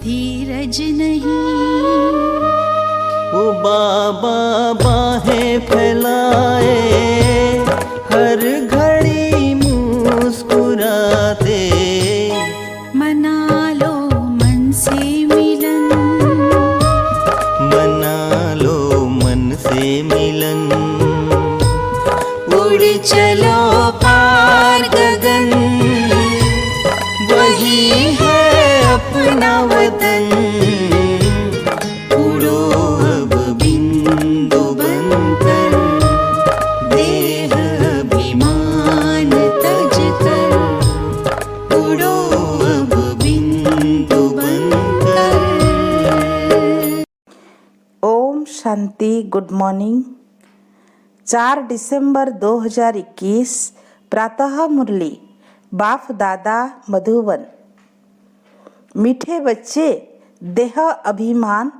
धीरज नहीं। वो बाबा बाहें फैलाए हर घड़ी मुस्कुराते, मना लो मन से मिलन, मना लो मन से मिलन। उड़ चलो पार गगन, वही है अपना वतन। उड़ो अब बिंदु बनकर, देह अभिमान तज कर। उड़ो अब बिंदु बनकर। ओम शांति। Good morning. 4 दिसंबर 2021 प्रातः मुरली बाप दादा मधुबन। मीठे बच्चे, देह अभिमान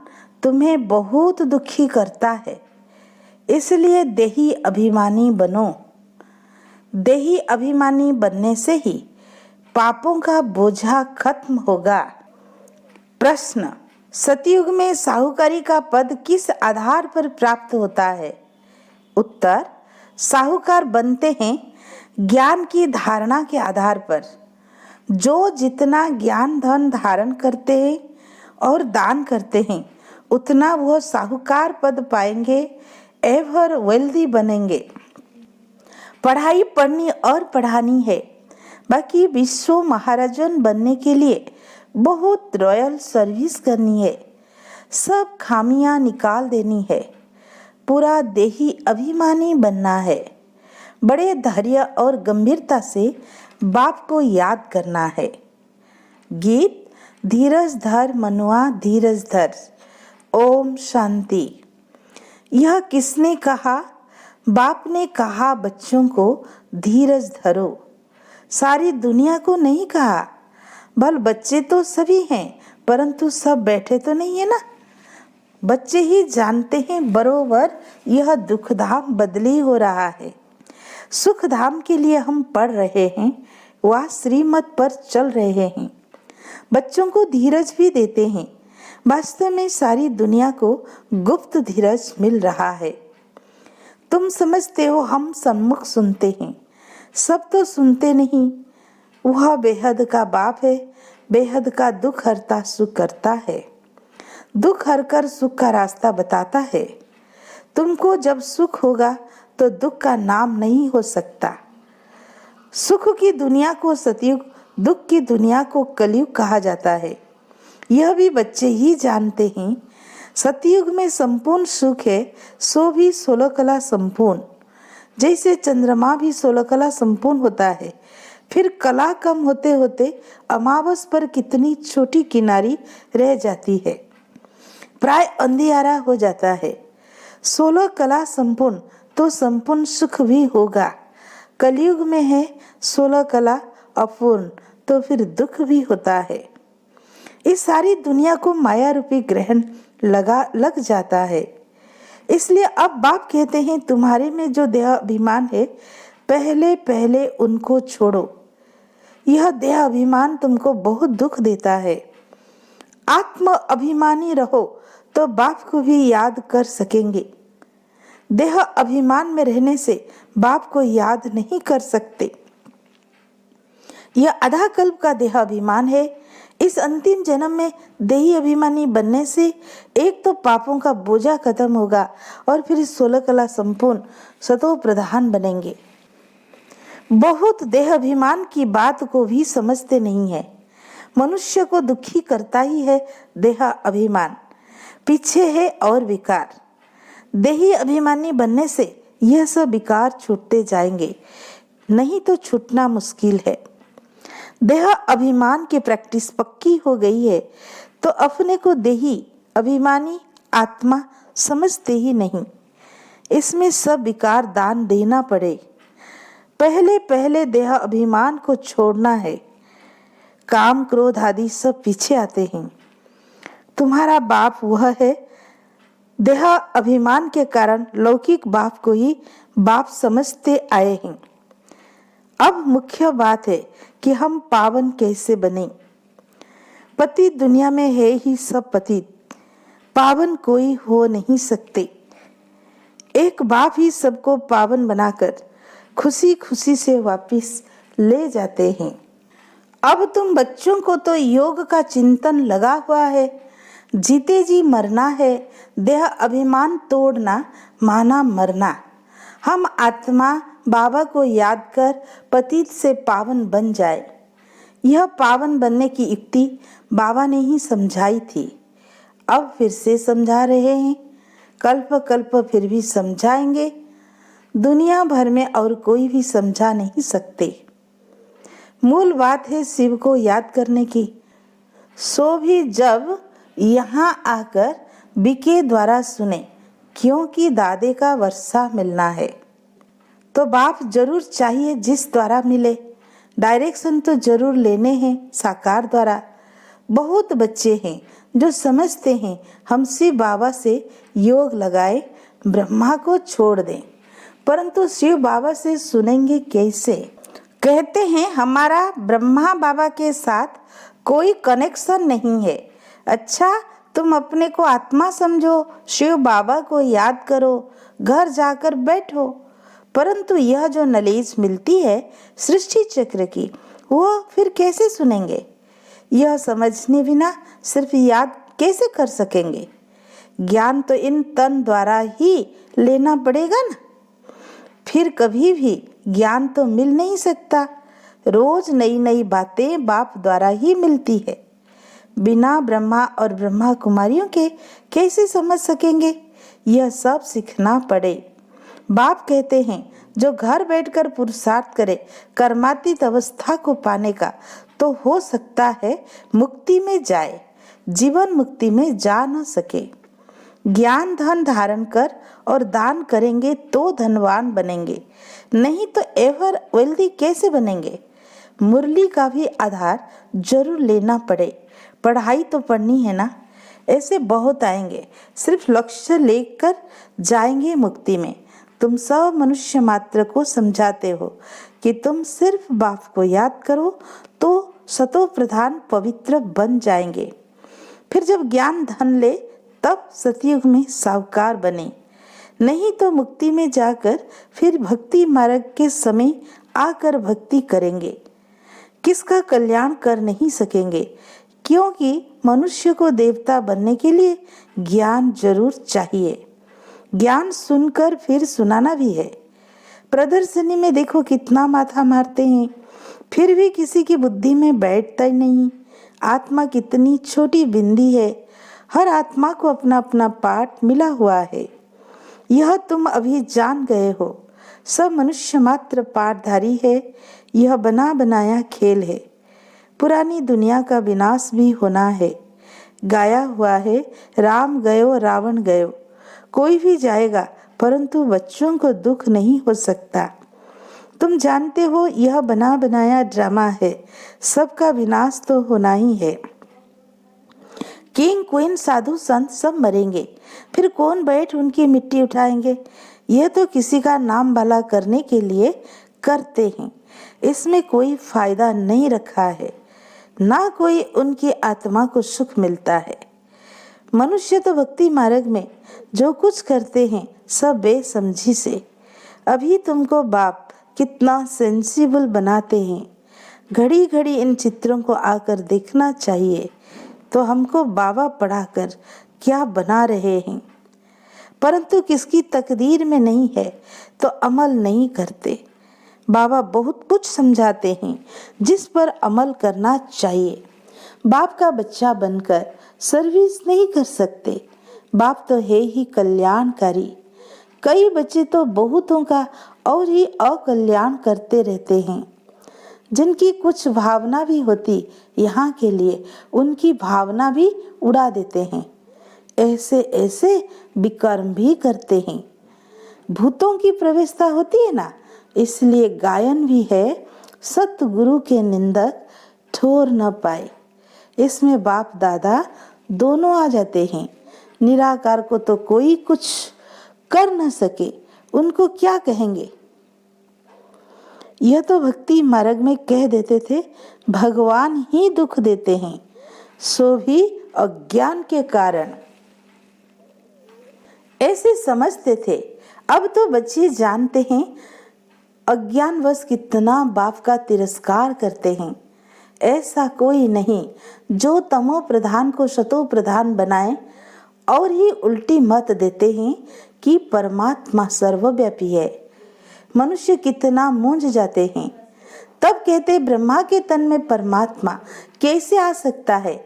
तुम्हें बहुत दुखी करता है, इसलिए देही अभिमानी बनो। देही अभिमानी बनने से ही पापों का बोझा खत्म होगा। प्रश्न: सतयुग में साहूकारी का पद किस आधार पर प्राप्त होता है? उत्तर: साहूकार बनते हैं ज्ञान की धारणा के आधार पर। जो जितना ज्ञान धन धारण करते हैं और दान करते हैं, उतना वह साहूकार पद पाएंगे, एवर वेल्दी बनेंगे। पढ़ाई पढ़नी और पढ़ानी है, बाकी विश्व महाराजन बनने के लिए बहुत रॉयल सर्विस करनी है। सब खामियां निकाल देनी है। पूरा देही अभिमानी बनना है। बड़े धैर्य और गंभीरता से बाप को याद करना है। गीत: धीरज धर मनुआ धीरज धर। ओम शांति। यह किसने कहा? बाप ने कहा बच्चों को धीरज धरो। सारी दुनिया को नहीं कहा। भल बच्चे तो सभी हैं, परंतु सब बैठे तो नहीं है ना। बच्चे ही जानते हैं बरोबर यह दुखधाम बदली हो रहा है। सुख धाम के लिए हम पढ़ रहे हैं, वह श्रीमत पर चल रहे हैं। बच्चों को धीरज भी देते हैं। वास्तव में सारी दुनिया को गुप्त धीरज मिल रहा है। तुम समझते हो हम सम्मुख सुनते हैं, सब तो सुनते नहीं। वह बेहद का बाप है, बेहद का दुख हरता सुख करता है। दुख हरकर सुख का रास्ता बताता है। तुमको जब सुख होगा तो दुख का नाम नहीं हो सकता। सुख की दुनिया को सतयुग, दुख की दुनिया को कलयुग कहा जाता है। यह भी बच्चे ही जानते हैं। सतयुग में संपूर्ण सुख है, सो भी 16 कला संपूर्ण। जैसे चंद्रमा भी 16 कला संपूर्ण होता है, फिर कला कम होते होते अमावस पर कितनी छोटी किनारी रह जाती है, प्राय अंधियारा हो जाता है। 16 कला संपूर्ण तो संपूर्ण सुख भी होगा। कलयुग में है 16 कला अपूर्ण तो फिर दुख भी होता है। इस सारी दुनिया को माया रूपी ग्रहण लग जाता है। इसलिए अब बाप कहते हैं तुम्हारे में जो देह अभिमान है पहले पहले उनको छोड़ो। यह देह अभिमान तुमको बहुत दुख देता है। आत्म अभिमानी रहो तो बाप को भी याद कर सकेंगे। देह अभिमान में रहने से बाप को याद नहीं कर सकते। यह आधा कल्प का देह अभिमान है। इस अंतिम जन्म में देही अभिमानी बनने से एक तो पापों का बोझा खत्म होगा और फिर 16 कला संपूर्ण सतो प्रधान बनेंगे। बहुत देह अभिमान की बात को भी समझते नहीं है। मनुष्य को दुखी करता ही है देह अभिमान, पीछे है और विकार। देही अभिमानी बनने से यह सब विकार छूटते जाएंगे, नहीं तो छूटना मुश्किल है। देह अभिमान की प्रैक्टिस पक्की हो गई है तो अपने को देही अभिमानी आत्मा समझते ही नहीं। इसमें सब विकार दान देना पड़े। पहले पहले देह अभिमान को छोड़ना है। काम क्रोध आदि सब पीछे आते हैं। तुम्हारा बाप वह है। देह अभिमान के कारण लौकिक बाप को ही बाप समझते आए हैं। अब मुख्य बात है कि हम पावन कैसे बने। पति दुनिया में है ही सब पतित, पावन कोई हो नहीं सकते। एक बाप ही सबको पावन बनाकर खुशी खुशी से वापस ले जाते हैं। अब तुम बच्चों को तो योग का चिंतन लगा हुआ है। जीते जी मरना है, देह अभिमान तोड़ना माना मरना। हम आत्मा बाबा को याद कर पतित से पावन बन जाए। यह पावन बनने की युक्ति बाबा ने ही समझाई थी। अब फिर से समझा रहे हैं, कल्प कल्प फिर भी समझाएंगे। दुनिया भर में और कोई भी समझा नहीं सकते। मूल बात है शिव को याद करने की। सो भी जब यहाँ आकर बीके द्वारा सुने, क्योंकि दादे का वर्षा मिलना है। तो बाप जरूर चाहिए जिस द्वारा मिले। डायरेक्शन तो जरूर लेने हैं साकार द्वारा। बहुत बच्चे हैं जो समझते हैं हम शिव बाबा से योग लगाए ब्रह्मा को छोड़ दें, परंतु शिव बाबा से सुनेंगे कैसे। कहते हैं हमारा ब्रह्मा बाबा के साथ कोई कनेक्शन नहीं है। अच्छा, तुम अपने को आत्मा समझो, शिव बाबा को याद करो, घर जाकर बैठो, परंतु यह जो नॉलेज मिलती है सृष्टि चक्र की, वो फिर कैसे सुनेंगे। यह समझने बिना सिर्फ याद कैसे कर सकेंगे। ज्ञान तो इन तन द्वारा ही लेना पड़ेगा ना। फिर कभी भी ज्ञान तो मिल नहीं सकता। रोज नई नई बातें बाप द्वारा ही मिलती है। बिना ब्रह्मा और ब्रह्मा कुमारियों के कैसे समझ सकेंगे। यह सब सीखना पड़े। बाप कहते हैं जो घर बैठकर पुरुषार्थ करे कर्मातीत अवस्था को पाने का, तो हो सकता है मुक्ति में जाए, जीवन मुक्ति में जा न सके। ज्ञान धन धारण कर और दान करेंगे तो धनवान बनेंगे, नहीं तो एवर वेल्दी कैसे बनेंगे। मुरली का भी आधार जरूर लेना पड़े। पढ़ाई तो पढ़नी है ना। ऐसे बहुत आएंगे, सिर्फ लक्ष्य लेकर जाएंगे मुक्ति में। तुम सब मनुष्य मात्र को समझाते हो कि तुम सिर्फ बाप को याद करो तो सतो प्रधान पवित्र बन जाएंगे। फिर जब ज्ञान धन ले तब सतयुग में साहूकार बने, नहीं तो मुक्ति में जाकर फिर भक्ति मार्ग के समय आकर भक्ति करेंगे। किसका कल्याण कर नहीं सकेंगे, क्योंकि मनुष्य को देवता बनने के लिए ज्ञान जरूर चाहिए। ज्ञान सुनकर फिर सुनाना भी है। प्रदर्शनी में देखो कितना माथा मारते हैं, फिर भी किसी की बुद्धि में बैठता ही नहीं। आत्मा कितनी छोटी बिंदी है। हर आत्मा को अपना अपना पाठ मिला हुआ है। यह तुम अभी जान गए हो। सब मनुष्य मात्र पाठधारी है, यह बना बनाया खेल है। पुरानी दुनिया का विनाश भी होना है। गाया हुआ है, राम गयो रावण गयो। कोई भी जाएगा, परंतु बच्चों को दुख नहीं हो सकता। तुम जानते हो यह बना बनाया ड्रामा है, सबका विनाश तो होना ही है। किंग क्वीन साधु संत सब मरेंगे, फिर कौन बैठ उनकी मिट्टी उठाएंगे? यह तो किसी का नाम भला करने के लिए करते हैं, इसमें कोई फायदा नहीं रखा है, ना कोई उनकी आत्मा को सुख मिलता है। मनुष्य तो भक्ति मार्ग में जो कुछ करते हैं सब बेसमझी से। अभी तुमको बाप कितना सेंसिबल बनाते हैं। घड़ी घड़ी इन चित्रों को आकर देखना चाहिए, तो हमको बाबा पढ़ाकर क्या बना रहे हैं। परंतु किसकी तकदीर में नहीं है तो अमल नहीं करते। बाबा बहुत कुछ समझाते हैं जिस पर अमल करना चाहिए। बाप का बच्चा बनकर सर्विस नहीं कर सकते। बाप तो है ही कल्याणकारी। कई बच्चे तो बहुतों का और ही अकल्याण करते रहते हैं। जिनकी कुछ भावना भी होती यहाँ के लिए, उनकी भावना भी उड़ा देते हैं। ऐसे ऐसे विकर्म भी करते हैं। भूतों की प्रवेशता होती है ना, इसलिए गायन भी है, सतगुरु के निंदक ठोर न पाए। इसमें बाप दादा दोनों आ जाते हैं। निराकार को तो कोई कुछ कर न सके, उनको क्या कहेंगे? यह तो भक्ति मार्ग में कह देते थे, भगवान ही दुख देते हैं, सो भी अज्ञान के कारण। ऐसे समझते थे। अब तो बच्चे जानते हैं अज्ञानवश कितना बाप का तिरस्कार करते हैं। ऐसा कोई नहीं जो तमो प्रधान को शतो प्रधान बनाए और ही उल्टी मत देते हैं कि परमात्मा सर्वव्यापी है। मनुष्य कितना मूंझ जाते हैं। तब कहते ब्रह्मा के तन में परमात्मा कैसे आ सकता है?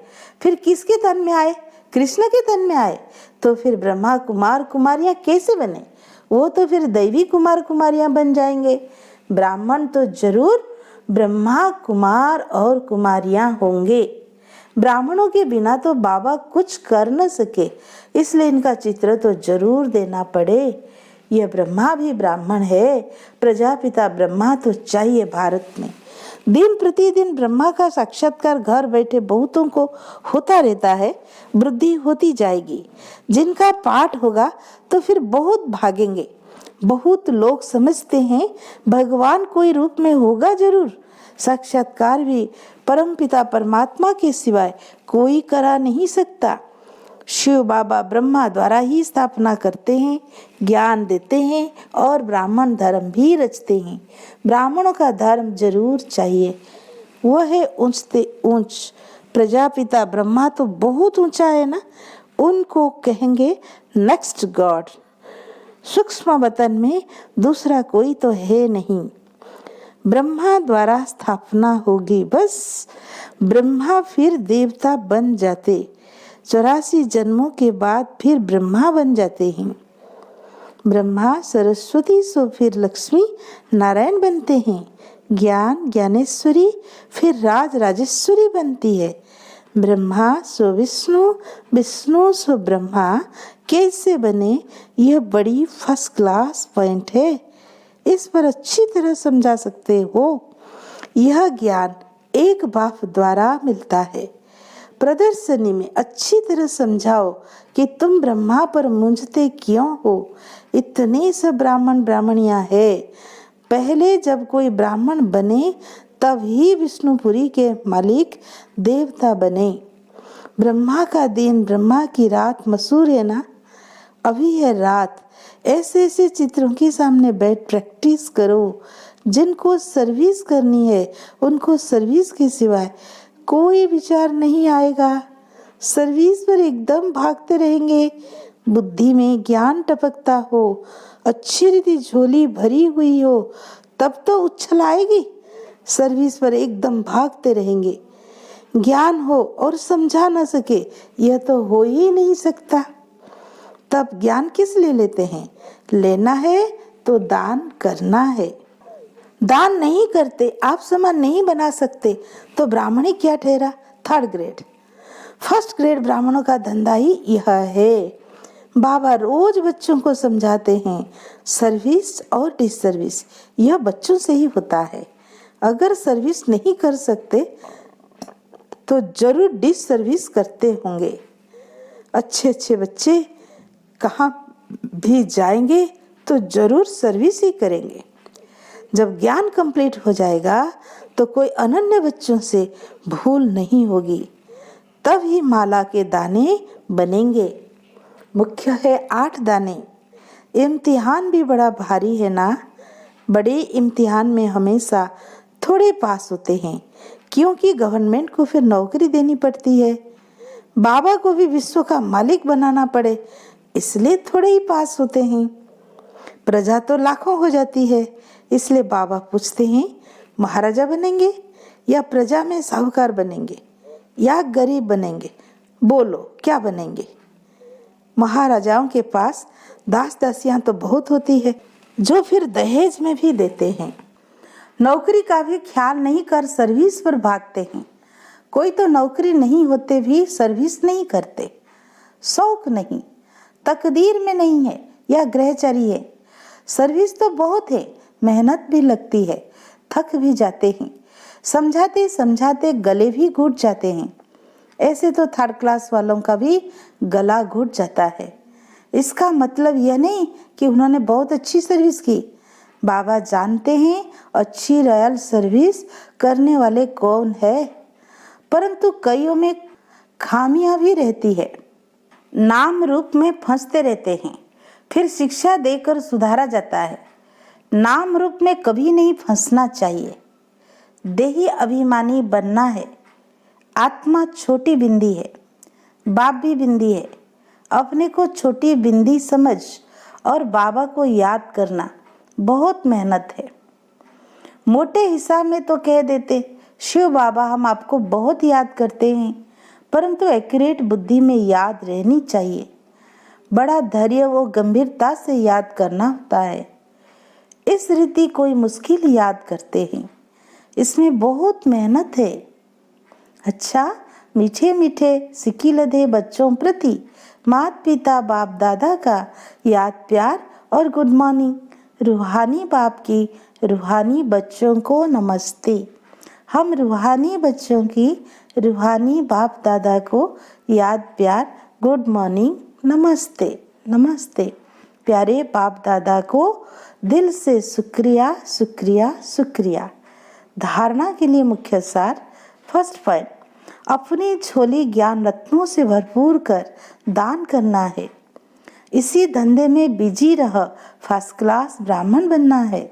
फिर किसके तन में आए? कृष्ण के तन में आए। तो फिर ब्रह्मा कुमार कुमारियां कैसे बने? वो तो फिर दैवी कुमार कुमारियां बन जाएंगे। ब्राह्मण तो जरूर ब्रह्मा कुमार और कुमारियां होंगे। ब्राह्मणों के बिना तो बाबा कुछ कर न सके, इसलिए इनका चित्र तो जरूर देना पड़े। यह ब्रह्मा भी ब्राह्मण है, प्रजापिता ब्रह्मा तो चाहिए भारत में। दिन प्रतिदिन ब्रह्मा का साक्षात्कार घर बैठे बहुतों को होता रहता है। वृद्धि होती जाएगी। जिनका पाठ होगा तो फिर बहुत भागेंगे। बहुत लोग समझते हैं भगवान कोई रूप में होगा जरूर। साक्षात्कार भी परमपिता परमात्मा के सिवाय कोई करा नहीं सकता। शिव बाबा ब्रह्मा द्वारा ही स्थापना करते हैं, ज्ञान देते हैं और ब्राह्मण धर्म भी रचते हैं। ब्राह्मणों का धर्म जरूर चाहिए, वह है ऊंचते ऊंच। प्रजापिता ब्रह्मा तो बहुत ऊंचा है ना, उनको कहेंगे नेक्स्ट गॉड। सूक्ष्म वतन में दूसरा कोई तो है नहीं। ब्रह्मा द्वारा स्थापना होगी, बस ब्रह्मा फिर देवता बन जाते। 84 जन्मों के बाद फिर ब्रह्मा बन जाते हैं। ब्रह्मा सरस्वती सो फिर लक्ष्मी नारायण बनते हैं। ज्ञान ज्ञानेश्वरी फिर राज राजेश्वरी बनती है। ब्रह्मा सो विष्णु, विष्णु सो ब्रह्मा कैसे बने, यह बड़ी फर्स्ट क्लास पॉइंट है। इस पर अच्छी तरह समझा सकते हो। यह ज्ञान एक बाप द्वारा मिलता है। प्रदर्शनी में अच्छी तरह समझाओ कि तुम ब्रह्मा पर मूंझते क्यों हो। इतने सब ब्राह्मण ब्राह्मणियां है। पहले जब कोई ब्राह्मण बने तब ही विष्णुपुरी के मालिक देवता बने। ब्रह्मा का दिन ब्रह्मा की रात मशहूर है ना। अभी है रात। ऐसे ऐसे चित्रों के सामने बैठ प्रैक्टिस करो। जिनको सर्विस करनी है उनको सर्विस के सिवाय कोई विचार नहीं आएगा। सर्विस पर एकदम भागते रहेंगे। बुद्धि में ज्ञान टपकता हो, अच्छी रीति झोली भरी हुई हो, तब तो उछल आएगी। सर्विस पर एकदम भागते रहेंगे। ज्ञान हो और समझा न सके, यह तो हो ही नहीं सकता। तब ज्ञान किस लिए लेते हैं? लेना है तो दान करना है। दान नहीं करते, आप समान नहीं बना सकते, तो ब्राह्मणी क्या ठहरा? 3rd grade. 1st ग्रेड ब्राह्मणों का धंधा ही यह है। बाबा रोज बच्चों को समझाते हैं, सर्विस और डिसर्विस यह बच्चों से ही होता है। अगर सर्विस नहीं कर सकते तो जरूर डिसर्विस करते होंगे। अच्छे अच्छे बच्चे कहाँ भी जाएंगे तो जरूर सर्विस ही करेंगे। जब ज्ञान कंप्लीट हो जाएगा तो कोई अनन्य बच्चों से भूल नहीं होगी, तब ही माला के दाने बनेंगे। मुख्य है 8 दाने। इम्तिहान भी बड़ा भारी है ना। बड़े इम्तिहान में हमेशा थोड़े पास होते हैं, क्योंकि गवर्नमेंट को फिर नौकरी देनी पड़ती है। बाबा को भी विश्व का मालिक बनाना पड़े, इसलिए थोड़े ही पास होते हैं। प्रजा तो लाखों हो जाती है, इसलिए बाबा पूछते हैं, महाराजा बनेंगे या प्रजा में साहूकार बनेंगे या गरीब बनेंगे? बोलो क्या बनेंगे? महाराजाओं के पास दास दासियां तो बहुत होती है, जो फिर दहेज में भी देते हैं। नौकरी का भी ख्याल नहीं कर सर्विस पर भागते हैं। कोई तो नौकरी नहीं होते भी सर्विस नहीं करते। शौक नहीं, तकदीर में नहीं है या ग्रहचारी है। सर्विस तो बहुत है, मेहनत भी लगती है, थक भी जाते हैं, समझाते समझाते गले भी घुट जाते हैं। ऐसे तो 3rd क्लास वालों का भी गला घुट जाता है। इसका मतलब यह नहीं कि उन्होंने बहुत अच्छी सर्विस की। बाबा जानते हैं अच्छी रॉयल सर्विस करने वाले कौन है, परंतु कईयों में खामियां भी रहती है। नाम रूप में फंसते रहते हैं, फिर शिक्षा देकर सुधारा जाता है। नाम रूप में कभी नहीं फंसना चाहिए। देही अभिमानी बनना है। आत्मा छोटी बिंदी है, बाप भी बिंदी है। अपने को छोटी बिंदी समझ और बाबा को याद करना बहुत मेहनत है। मोटे हिसाब में तो कह देते, शिव बाबा हम आपको बहुत याद करते हैं, परंतु एक्यूरेट बुद्धि में याद रहनी चाहिए। बड़ा धैर्य व गंभीरता से याद करना होता है। इस रीति कोई मुश्किल याद करते हैं, इसमें बहुत मेहनत है। अच्छा, मीठे मीठे सिक्की लदे बच्चों प्रति माता पिता बाप दादा का याद प्यार और गुड मॉर्निंग। रूहानी बाप की रूहानी बच्चों को नमस्ते। हम रूहानी बच्चों की रूहानी बाप दादा को याद प्यार गुड मॉर्निंग नमस्ते नमस्ते। प्यारे बाप दादा को दिल से शुक्रिया शुक्रिया शुक्रिया। धारणा के लिए मुख्य सार। 1st पॉइंट, अपनी झोली ज्ञान रत्नों से भरपूर कर दान करना है। इसी धंधे में बिजी रह 1st क्लास ब्राह्मण बनना है।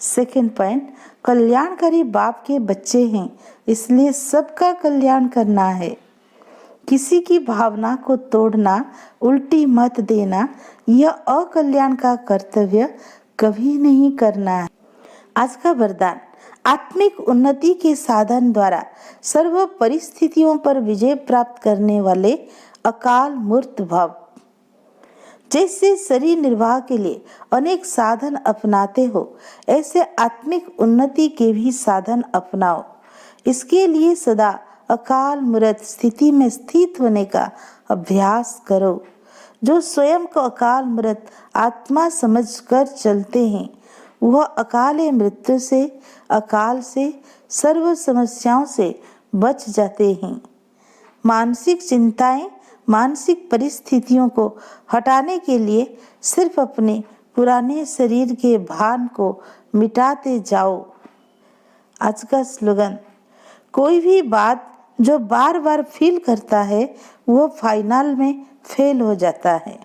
2nd पॉइंट, कल्याणकारी बाप के बच्चे हैं, इसलिए सबका कल्याण करना है। किसी की भावना को तोड़ना, उल्टी मत देना, यह अकल्याण का कर्तव्य कभी नहीं करना है। आज का वरदान, आत्मिक उन्नति के साधन द्वारा सर्व परिस्थितियों पर विजय प्राप्त करने वाले अकाल मूर्त भव। जैसे शरीर निर्वाह के लिए अनेक साधन अपनाते हो, ऐसे आत्मिक उन्नति के भी साधन अपनाओ। इसके लिए सदा अकाल मूर्त स्थिति में स्थित होने का अभ्यास करो। जो स्वयं को अकाल मूर्त आत्मा समझकर चलते हैं, वह अकाल मृत्यु से, अकाल से, सर्व समस्याओं से बच जाते हैं। मानसिक चिंताएं, मानसिक परिस्थितियों को हटाने के लिए सिर्फ अपने पुराने शरीर के भान को मिटाते जाओ। आज का स्लोगन, कोई भी बात जो बार बार फील करता है वो फाइनल में फेल हो जाता है।